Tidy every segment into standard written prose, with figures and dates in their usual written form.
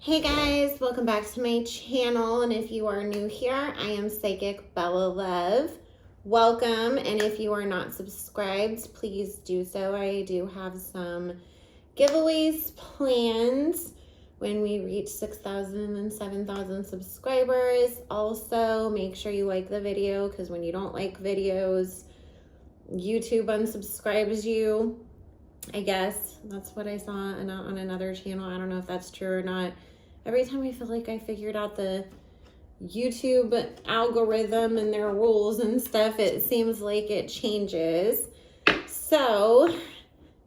Hey guys, welcome back to my channel, and if you are new here, I am Psychic Bella Love. Welcome, and if you are not subscribed, please do so. I do have some giveaways planned when we reach 6,000 and 7,000 subscribers. Also, make sure you like the video, because when you don't like videos, YouTube unsubscribes you. I guess that's what I saw on another channel. I don't know if that's true or not. Every time I feel like I figured out the YouTube algorithm and their rules and stuff, it seems like it changes. So,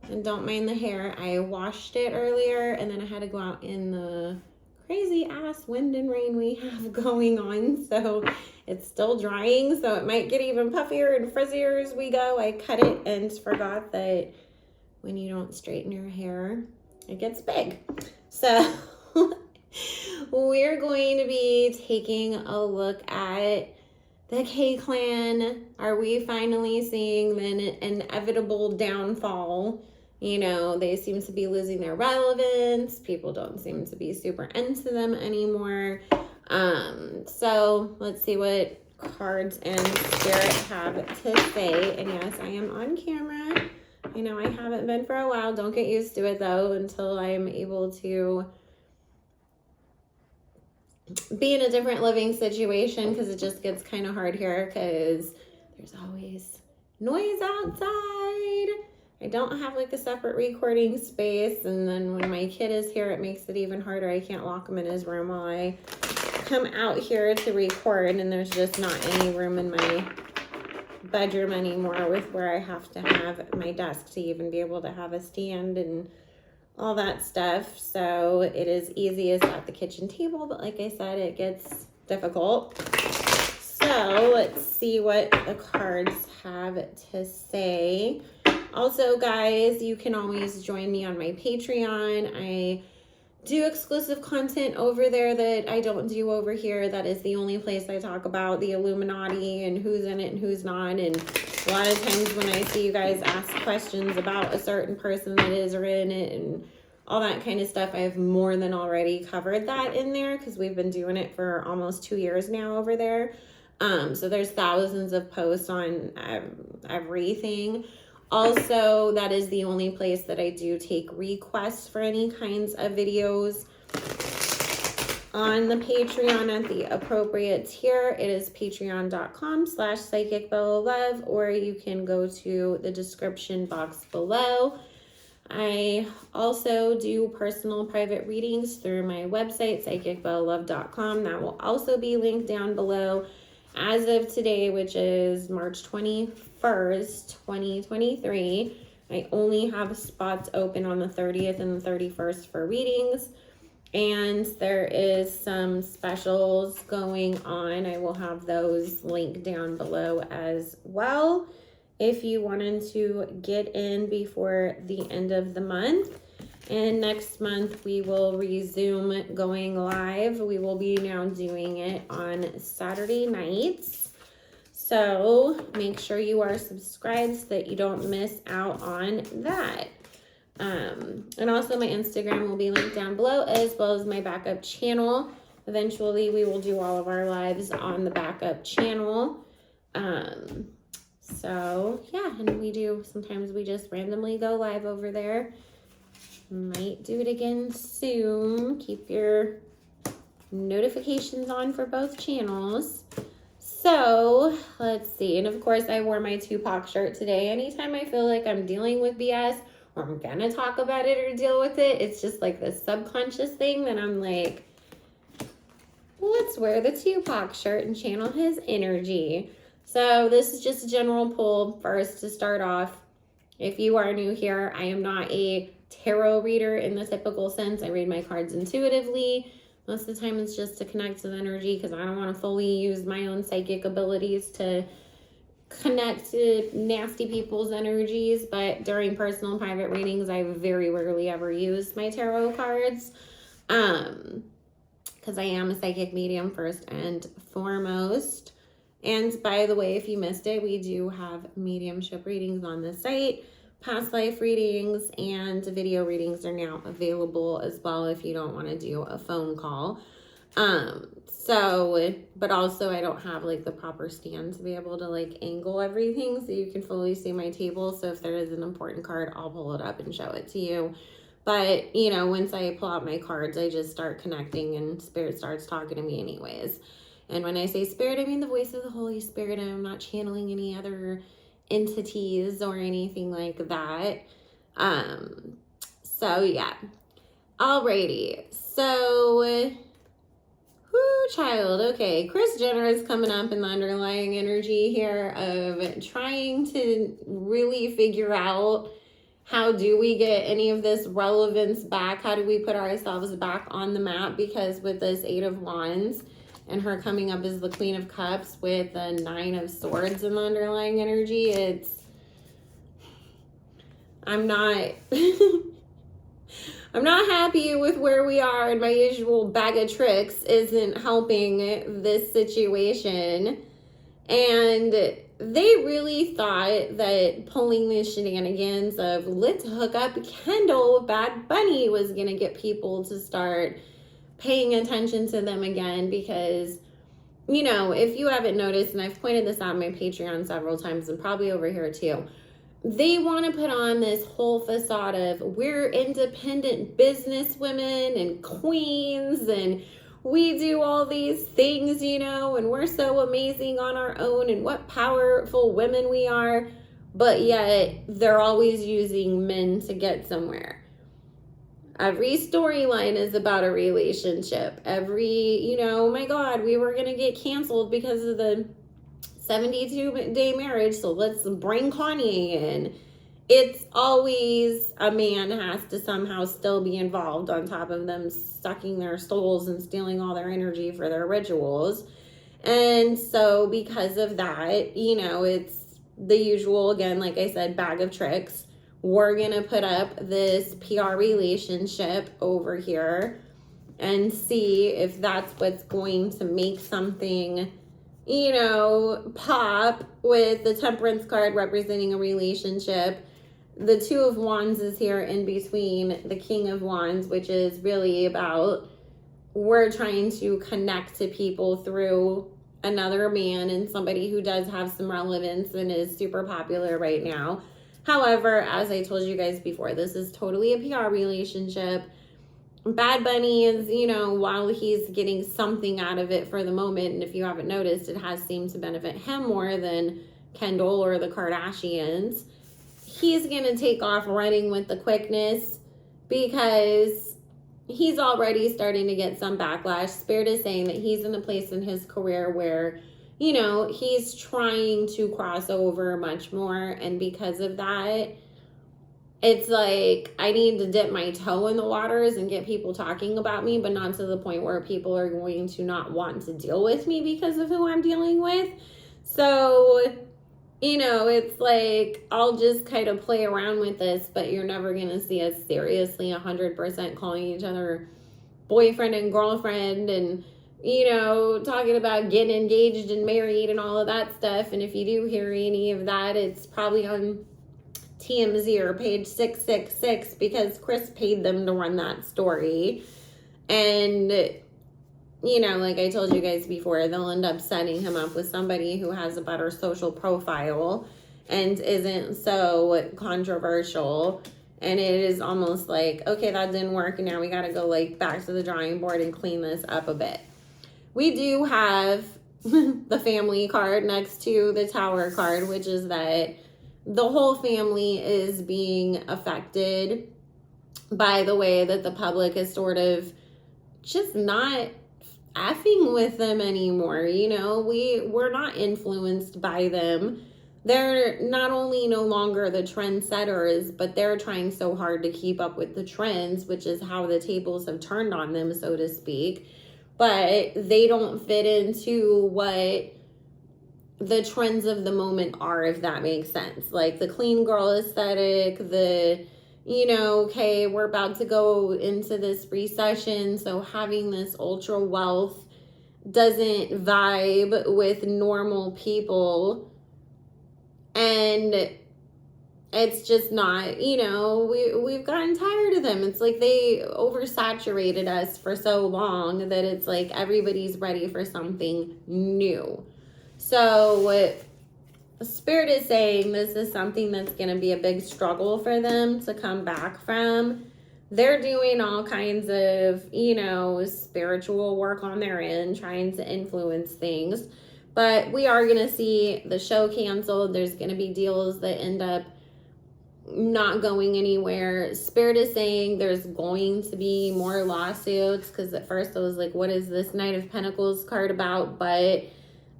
and don't mind the hair, I washed it earlier and then I had to go out in the crazy ass wind and rain we have going on. So it's still drying, so it might get even puffier and frizzier as we go. I cut it and forgot that when you don't straighten your hair, it gets big. So we're going to be taking a look at the K-Clan. Are we finally seeing the inevitable downfall? You know, they seem to be losing their relevance. People don't seem to be super into them anymore. So let's see what cards and spirit have to say. And yes, I am on camera. I know I haven't been for a while. Don't get used to it though until I'm able to be in a different living situation, because it just gets kind of hard here because there's always noise outside. I don't have like a separate recording space, and then when my kid is here, it makes it even harder. I can't lock him in his room while I come out here to record, and there's just not any room in my bedroom anymore with where I have to have my desk to even be able to have a stand and all that stuff. So it is easiest at the kitchen table, but like I said, it gets difficult. So let's see what the cards have to say. Also, guys, you can always join me on my Patreon. I do exclusive content over there that I don't do over here. That is the only place I talk about the Illuminati and who's in it and who's not. And a lot of times when I see you guys ask questions about a certain person that is or in it and all that kind of stuff, I've more than already covered that in there, because we've been doing it for almost 2 years now over there. So there's thousands of posts on everything. Also, that is the only place that I do take requests for any kinds of videos on the Patreon at the appropriate tier. It is patreon.com/psychicbellalove, or you can go to the description box below. I also do personal private readings through my website, psychicbellalove.com. That will also be linked down below. As of today, which is March 21st, 2023, I only have spots open on the 30th and the 31st for readings. And there is some specials going on. I will have those linked down below as well, if you wanted to get in before the end of the month. And next month we will resume going live. We will be now doing it on Saturday nights. So make sure you are subscribed so that you don't miss out on that. And also my Instagram will be linked down below, as well as my backup channel. Eventually we will do all of our lives on the backup channel. So yeah, and sometimes we just randomly go live over there. Might do it again soon. Keep your notifications on for both channels. So let's see. And of course, I wore my Tupac shirt today. Anytime I feel like I'm dealing with BS or I'm gonna talk about it or deal with it, it's just like this subconscious thing that I'm like, let's wear the Tupac shirt and channel his energy. So this is just a general pull first to start off. If you are new here, I am not a tarot reader in the typical sense. I read my cards intuitively. Most of the time it's just to connect to the energy, because I don't want to fully use my own psychic abilities to connect to nasty people's energies. But during personal and private readings, I very rarely ever use my tarot cards, because I am a psychic medium first and foremost. And by the way, if you missed it, we do have mediumship readings on the site. past life readings and video readings are now available as well if you don't want to do a phone call. But also I don't have like the proper stand to be able to like angle everything so you can fully see my table. So if there is an important card, I'll pull it up and show it to you. But, you know, once I pull out my cards, I just start connecting and Spirit starts talking to me anyways. And when I say Spirit, I mean the voice of the Holy Spirit. I'm not channeling any other entities or anything like that. So yeah. Alrighty. So, child. Okay, Kris Jenner is coming up in the underlying energy here of trying to really figure out how do we get any of this relevance back? How do we put ourselves back on the map? Because with this 8 of Wands and her coming up as the Queen of Cups with the 9 of Swords in the underlying energy, I'm not I'm not happy with where we are, and my usual bag of tricks isn't helping this situation. And they really thought that pulling the shenanigans of let's hook up Kendall with Bad Bunny was going to get people to start paying attention to them again. Because, you know, if you haven't noticed, and I've pointed this out on my Patreon several times and probably over here too, they want to put on this whole facade of we're independent business women and queens and we do all these things, you know, and we're so amazing on our own and what powerful women we are. But yet they're always using men to get somewhere. Every storyline is about a relationship. You know, oh my God, we were going to get canceled because of the 72-day marriage, so let's bring Kanye in. It's always a man has to somehow still be involved on top of them sucking their souls and stealing all their energy for their rituals. And so because of that, you know, it's the usual, again, like I said, bag of tricks. We're going to put up this PR relationship over here and see if that's what's going to make something, you know, pop, with the Temperance card representing a relationship. The 2 of Wands is here in between the King of Wands, which is really about we're trying to connect to people through another man and somebody who does have some relevance and is super popular right now. However, as I told you guys before, this is totally a PR relationship. Bad Bunny is, you know, while he's getting something out of it for the moment, and if you haven't noticed, it has seemed to benefit him more than Kendall or the Kardashians. He's going to take off running with the quickness because he's already starting to get some backlash. Spirit is saying that he's in a place in his career where, you know, he's trying to cross over much more, and because of that, it's like I need to dip my toe in the waters and get people talking about me, but not to the point where people are going to not want to deal with me because of who I'm dealing with. So, you know, it's like I'll just kind of play around with this, but you're never going to see us seriously 100% calling each other boyfriend and girlfriend and, you know, talking about getting engaged and married and all of that stuff. And if you do hear any of that, it's probably on TMZ or page 666 because Kris paid them to run that story. And, you know, like I told you guys before, they'll end up setting him up with somebody who has a better social profile and isn't so controversial. And it is almost like, okay, that didn't work, and now we got to go like back to the drawing board and clean this up a bit. We do have the family card next to the Tower card, which is that the whole family is being affected by the way that the public is sort of just not effing with them anymore. You know, we're not influenced by them. They're not only no longer the trendsetters, but they're trying so hard to keep up with the trends, which is how the tables have turned on them, so to speak. But they don't fit into what the trends of the moment are, if that makes sense. Like the clean girl aesthetic, the, you know, okay, we're about to go into this recession, so having this ultra wealth doesn't vibe with normal people. And it's just not, we've gotten tired of them. It's like they oversaturated us for so long that it's like everybody's ready for something new. So what Spirit is saying, this is something that's going to be a big struggle for them to come back from. They're doing all kinds of, spiritual work on their end, trying to influence things. But we are going to see the show canceled. There's going to be deals that end up not going anywhere. Spirit is saying there's going to be more lawsuits, because at first I was like, what is this Knight of Pentacles card about? But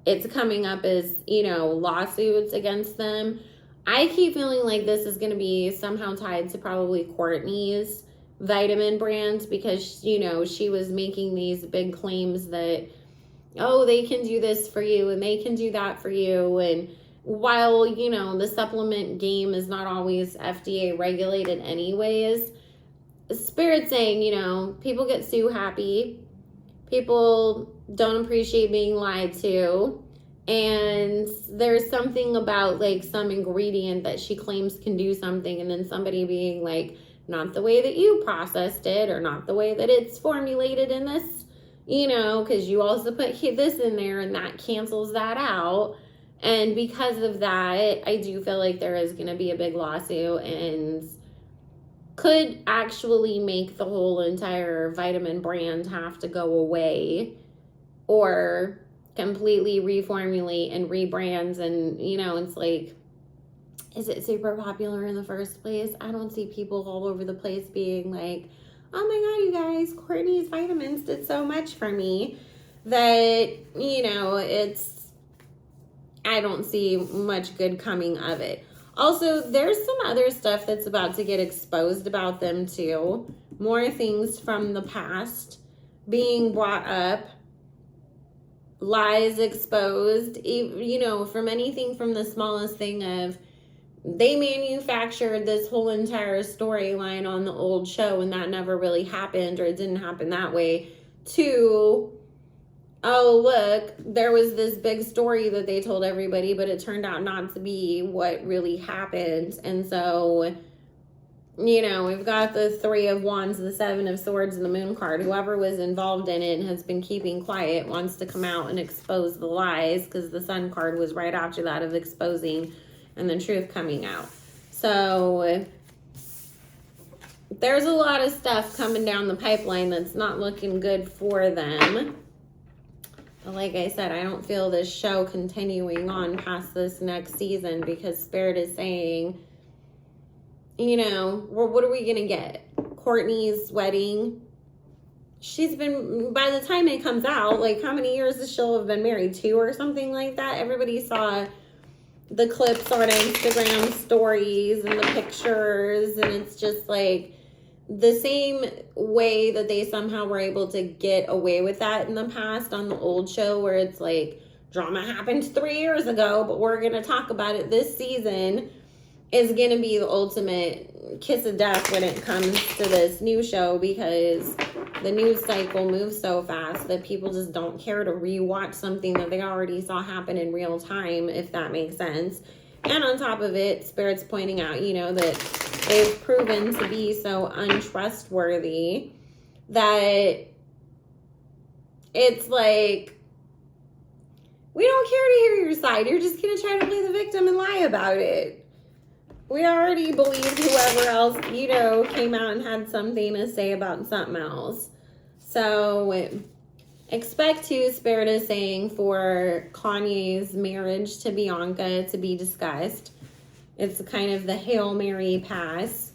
it's coming up as, lawsuits against them. I keep feeling like this is going to be somehow tied to probably Courtney's vitamin brand, because, she was making these big claims that, oh, they can do this for you and they can do that for you. And while, the supplement game is not always FDA regulated anyways, Spirit saying, people get so happy. People don't appreciate being lied to. And there's something about like some ingredient that she claims can do something, and then somebody being like, not the way that you processed it, or not the way that it's formulated in this, because you also put this in there and that cancels that out. And because of that, I do feel like there is going to be a big lawsuit and could actually make the whole entire vitamin brand have to go away, or completely reformulate and rebrand. And, it's like, is it super popular in the first place? I don't see people all over the place being like, oh my God, you guys, Courtney's vitamins did so much for me, that, I don't see much good coming of it. Also, there's some other stuff that's about to get exposed about them too. More things from the past being brought up. Lies exposed. From anything from the smallest thing of, they manufactured this whole entire storyline on the old show and that never really happened, or it didn't happen that way, to, oh, look, there was this big story that they told everybody, but it turned out not to be what really happened. And so, we've got the Three of Wands, the Seven of Swords, and the Moon card. Whoever was involved in it and has been keeping quiet wants to come out and expose the lies, because the Sun card was right after that, of exposing and the truth coming out. So there's a lot of stuff coming down the pipeline that's not looking good for them. But like I said, I don't feel this show continuing on past this next season, because Spirit is saying, what are we going to get? Courtney's wedding. She's been, by the time it comes out, like, how many years has she have been married? 2 or something like that? Everybody saw the clips on Instagram stories and the pictures, and it's just like the same way that they somehow were able to get away with that in the past on the old show, where it's like, drama happened 3 years ago, but we're going to talk about it this season, is going to be the ultimate kiss of death when it comes to this new show, because the news cycle moves so fast that people just don't care to rewatch something that they already saw happen in real time, if that makes sense. And on top of it, Spirit's pointing out, that they've proven to be so untrustworthy that it's like, we don't care to hear your side. You're just going to try to play the victim and lie about it. We already believed whoever else, came out and had something to say about something else. So expect to, Spirit is saying, for Kanye's marriage to Bianca to be discussed. It's kind of the Hail Mary pass.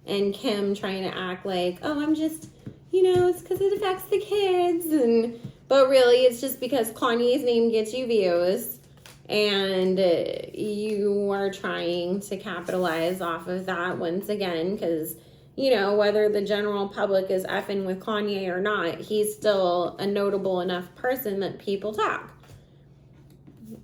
And Kim trying to act like, oh, I'm just, it's because it affects the kids. But really, it's just because Kanye's name gets you views. And you are trying to capitalize off of that once again, because, whether the general public is effing with Kanye or not, he's still a notable enough person that people talk.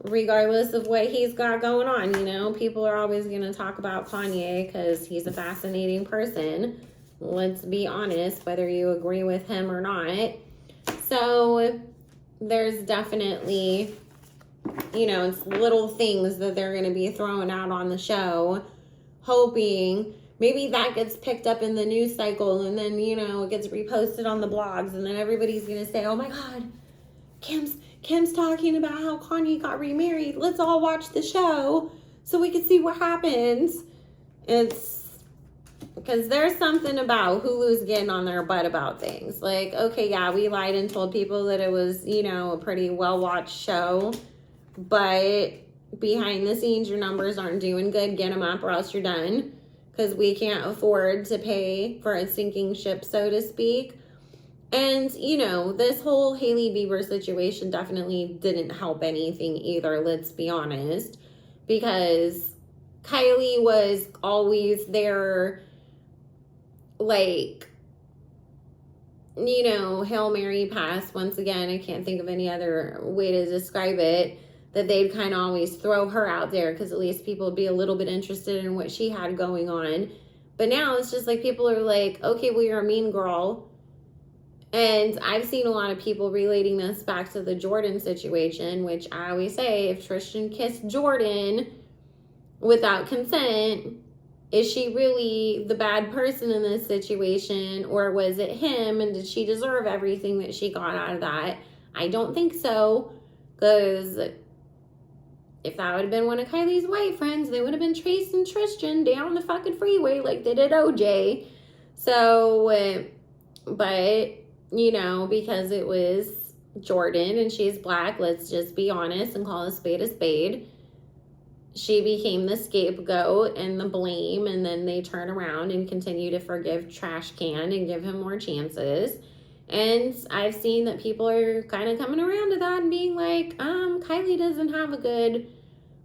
Regardless of what he's got going on, people are always going to talk about Kanye because he's a fascinating person. Let's be honest, whether you agree with him or not. So there's definitely, it's little things that they're going to be throwing out on the show, hoping maybe that gets picked up in the news cycle, and then, you know, it gets reposted on the blogs, and then everybody's going to say, oh my God, Kim's talking about how Kanye got remarried. Let's all watch the show so we can see what happens. It's because there's something about Hulu's getting on their butt about things. Like, okay, yeah, we lied and told people that it was, you know, a pretty well-watched show, but behind the scenes, your numbers aren't doing good. Get them up or else you're done, because we can't afford to pay for a sinking ship, so to speak. And, you know, this whole Hailey Bieber situation definitely didn't help anything either, let's be honest, because Kylie was always there, like, you know, Hail Mary pass. Once again, I can't think of any other way to describe it, that they'd kind of always throw her out there because at least people would be a little bit interested in what she had going on. But now it's just like people are like, okay, well, you're a mean girl. And I've seen a lot of people relating this back to the Jordan situation, which I always say, if Tristan kissed Jordan without consent, is she really the bad person in this situation, or was it him, and did she deserve everything that she got out of that? I don't think so, because if that would have been one of Kylie's white friends, they would have been chasing Tristan down the fucking freeway like they did OJ. So, but, you know, because it was Jordan and she's black, let's just be honest and call a spade, she became the scapegoat and the blame, and then they turn around and continue to forgive Trash Can and give him more chances. And I've seen that people are kind of coming around to that and being like, Kylie doesn't have a good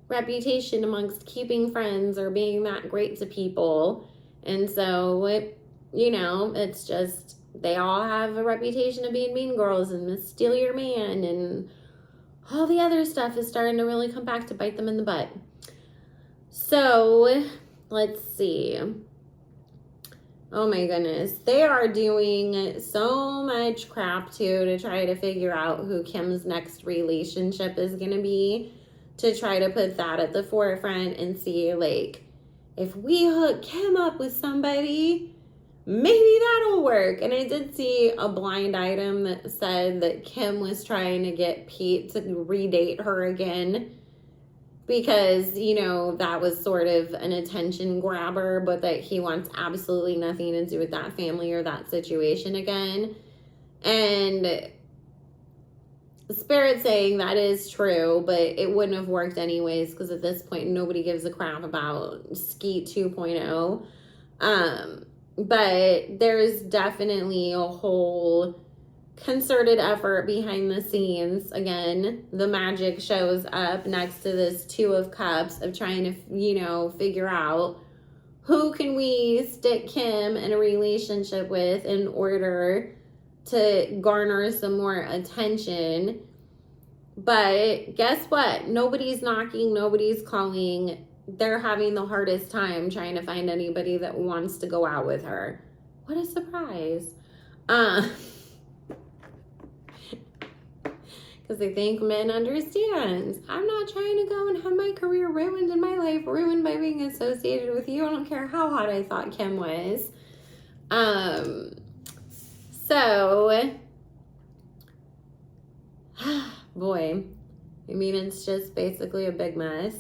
reputation amongst keeping friends or being that great to people. And so, you know, it's just, they all have a reputation of being mean girls and steal your man, and all the other stuff is starting to really come back to bite them in the butt. So, let's see. Oh my goodness. They are doing so much crap too to try to figure out who Kim's next relationship is going to be, to try to put that at the forefront and see, like, if we hook Kim up with somebody, maybe that'll work. And I did see a blind item that said that Kim was trying to get Pete to redate her again, because, you know, that was sort of an attention grabber, but that he wants absolutely nothing to do with that family or that situation again. And Spirit saying that is true, but it wouldn't have worked anyways, because at this point nobody gives a crap about Skeet 2.0. But there's definitely a whole concerted effort behind the scenes. Again, the magic shows up next to this Two of Cups of trying to, you know, figure out who can we stick Kim in a relationship with in order to garner some more attention. But guess what? Nobody's knocking, nobody's calling. They're having the hardest time trying to find anybody that wants to go out with her. What a surprise. Because I think men understand. I'm not trying to go and have my career ruined and my life ruined by being associated with you. I don't care how hot I thought Kim was. So, boy, I mean, it's just basically a big mess.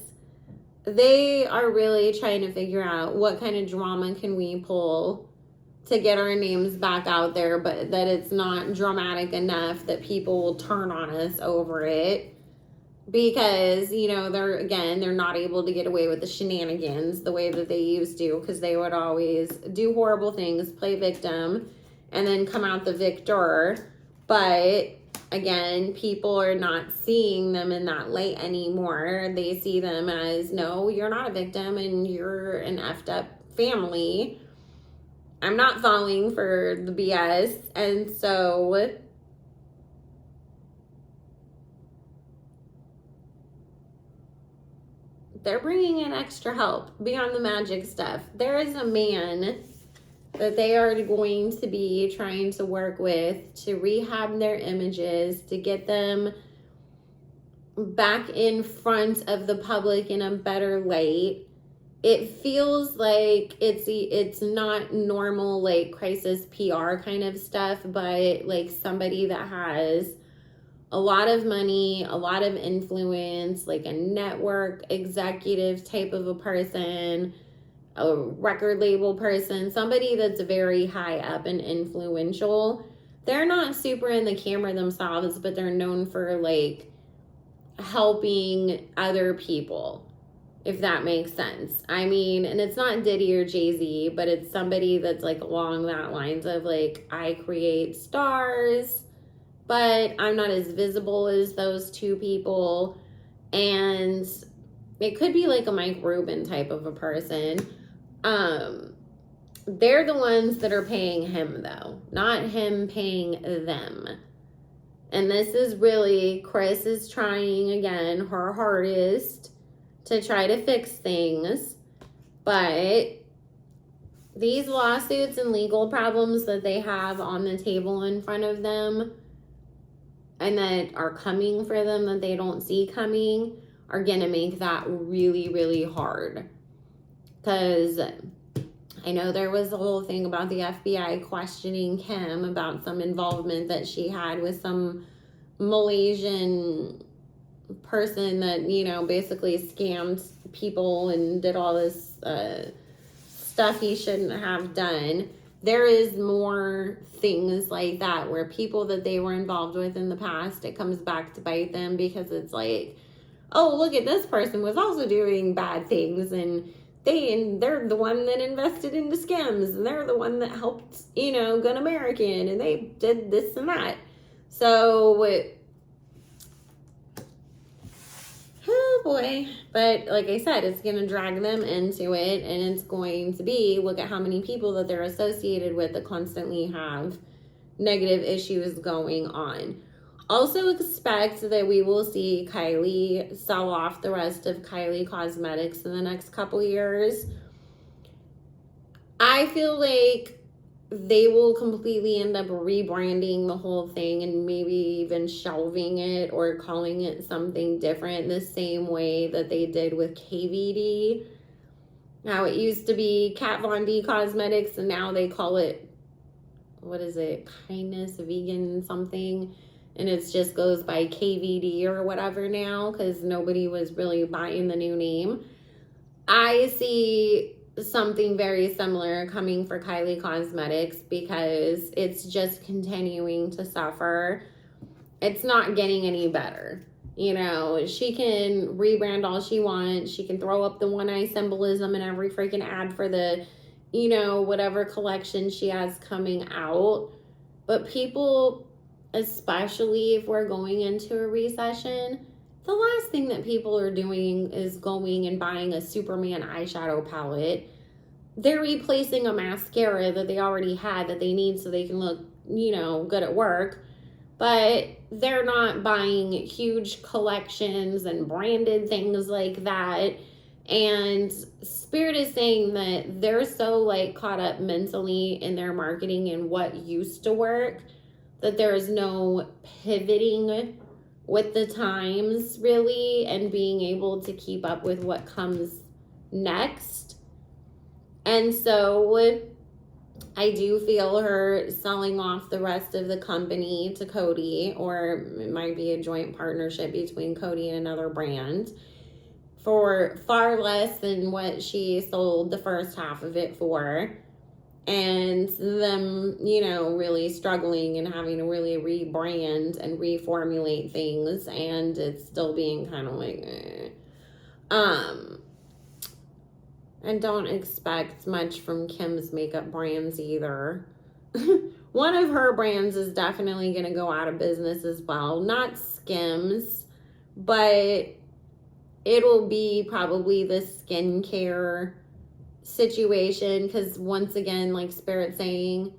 They are really trying to figure out what kind of drama can we pull to get our names back out there, but that it's not dramatic enough that people will turn on us over it. Because, you know, they're not able to get away with the shenanigans the way that they used to, because they would always do horrible things, play victim, and then come out the victor. But again, people are not seeing them in that light anymore. They see them as, no, you're not a victim and you're an effed up family. I'm not falling for the BS. And so they're bringing in extra help beyond the magic stuff. There is a man that they are going to be trying to work with to rehab their images, to get them back in front of the public in a better light. it feels like it's not normal like crisis PR kind of stuff, but like somebody that has a lot of money, a lot of influence, like a network executive type of a person, a record label person, somebody that's very high up and influential. They're not super in the camera themselves, but they're known for like helping other people, if that makes sense. I mean, and it's not Diddy or Jay-Z, but it's somebody that's like along that lines of like, I create stars, but I'm not as visible as those two people. And it could be like a Mike Rubin type of a person. They're the ones that are paying him though, not him paying them. And this is really, Chris is trying again her hardest to try to fix things, but these lawsuits and legal problems that they have on the table in front of them and that are coming for them that they don't see coming are gonna make that really, really hard. Because I know there was a whole thing about the FBI questioning Kim about some involvement that she had with some Malaysian person that, you know, basically scammed people and did all this stuff he shouldn't have done. There is more things like that where people that they were involved with in the past, it comes back to bite them because it's like, oh, look at this person was also doing bad things, and they're the one that invested into Skims, and they're the one that helped, you know, Good American, and they did this and that. So, oh boy. But like I said, it's going to drag them into it, and it's going to be, look at how many people that they're associated with that constantly have negative issues going on. Also expect that we will see Kylie sell off the rest of Kylie Cosmetics in the next couple years. I feel like they will completely end up rebranding the whole thing and maybe even shelving it or calling it something different, the same way that they did with KVD. Now it used to be Kat Von D Cosmetics, and now they call it, what is it, Kindness Vegan something. And it just goes by KVD or whatever now because nobody was really buying the new name. I see something very similar coming for Kylie Cosmetics because it's just continuing to suffer. It's not getting any better. You know, she can rebrand all she wants. She can throw up the one eye symbolism in every freaking ad for the, you know, whatever collection she has coming out. But people, especially if we're going into a recession, the last thing that people are doing is going and buying a Superman eyeshadow palette. They're replacing a mascara that they already had that they need so they can look, you know, good at work. But they're not buying huge collections and branded things like that. And Spirit is saying that they're so like caught up mentally in their marketing and what used to work that there is no pivoting with the times really and being able to keep up with what comes next. And so I do feel her selling off the rest of the company to Coty, or it might be a joint partnership between Coty and another brand, for far less than what she sold the first half of it for. And them, you know, really struggling and having to really rebrand and reformulate things, and it's still being kind of like, and don't expect much from Kim's makeup brands either. One of her brands is definitely going to go out of business as well. Not Skims, but it'll be probably the skincare situation, because once again, like Spirit saying,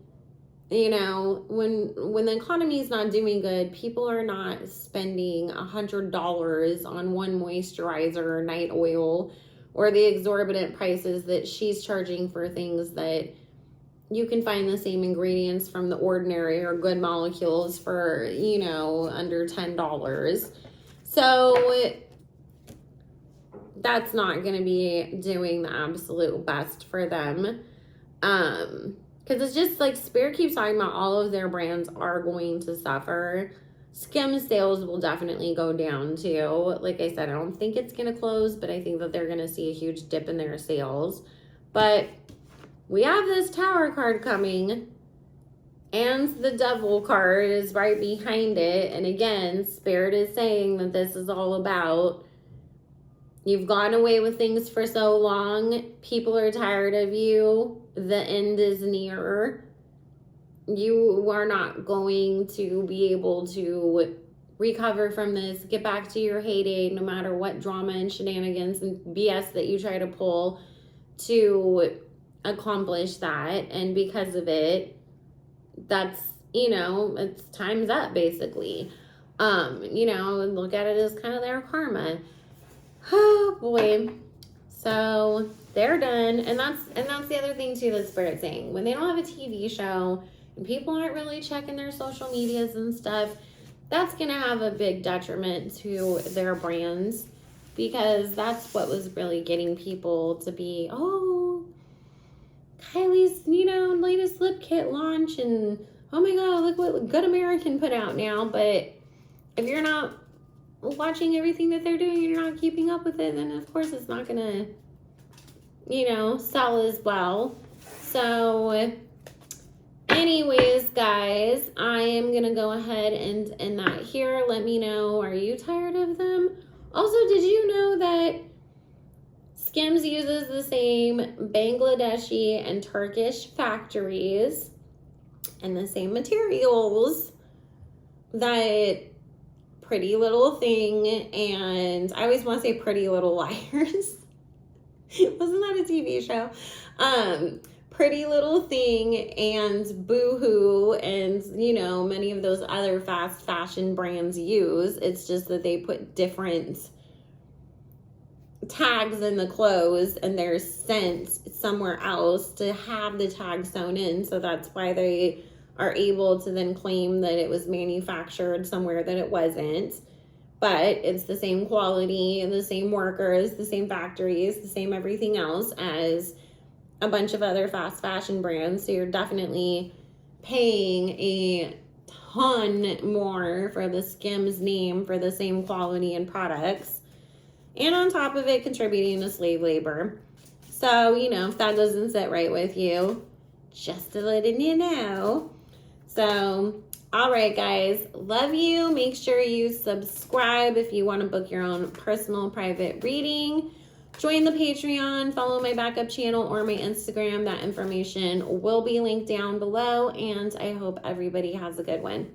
you know, when the economy is not doing good, people are not spending $100 on one moisturizer or night oil, or the exorbitant prices that she's charging for things that you can find the same ingredients from The Ordinary or Good Molecules for, you know, under $10. So that's not going to be doing the absolute best for them. Because it's just like Spirit keeps talking about all of their brands are going to suffer. Skims sales will definitely go down too. Like I said, I don't think it's going to close, but I think that they're going to see a huge dip in their sales. But we have this Tower card coming, and the Devil card is right behind it. And again, Spirit is saying that this is all about, you've gone away with things for so long. People are tired of you. The end is near. You are not going to be able to recover from this, get back to your heyday, no matter what drama and shenanigans and BS that you try to pull to accomplish that. And because of it, that's, you know, it's time's up basically. You know, look at it as kind of their karma. Oh boy. So they're done. And that's the other thing too that Spirit's saying. When they don't have a TV show and people aren't really checking their social medias and stuff, that's going to have a big detriment to their brands, because that's what was really getting people to be, oh, Kylie's, you know, latest lip kit launch, and oh my God, look what Good American put out now. But if you're not watching everything that they're doing and you're not keeping up with it, then of course it's not going to, you know, sell as well. So anyways, guys, I am going to go ahead and end that here. Let me know, are you tired of them? Also, did you know that Skims uses the same Bangladeshi and Turkish factories and the same materials that Pretty Little Thing, and I always want to say Pretty Little Liars. Wasn't that a TV show? Pretty Little Thing and Boohoo and, you know, many of those other fast fashion brands use. It's just that they put different tags in the clothes and they're sent somewhere else to have the tag sewn in. So that's why they are able to then claim that it was manufactured somewhere that it wasn't. But it's the same quality and the same workers, the same factories, the same everything else as a bunch of other fast fashion brands. So you're definitely paying a ton more for the Skims name for the same quality and products. And on top of it, contributing to slave labor. So, you know, if that doesn't sit right with you, just to letting you know. So, all right, guys, love you. Make sure you subscribe if you want to book your own personal private reading. Join the Patreon, follow my backup channel or my Instagram. That information will be linked down below, and I hope everybody has a good one.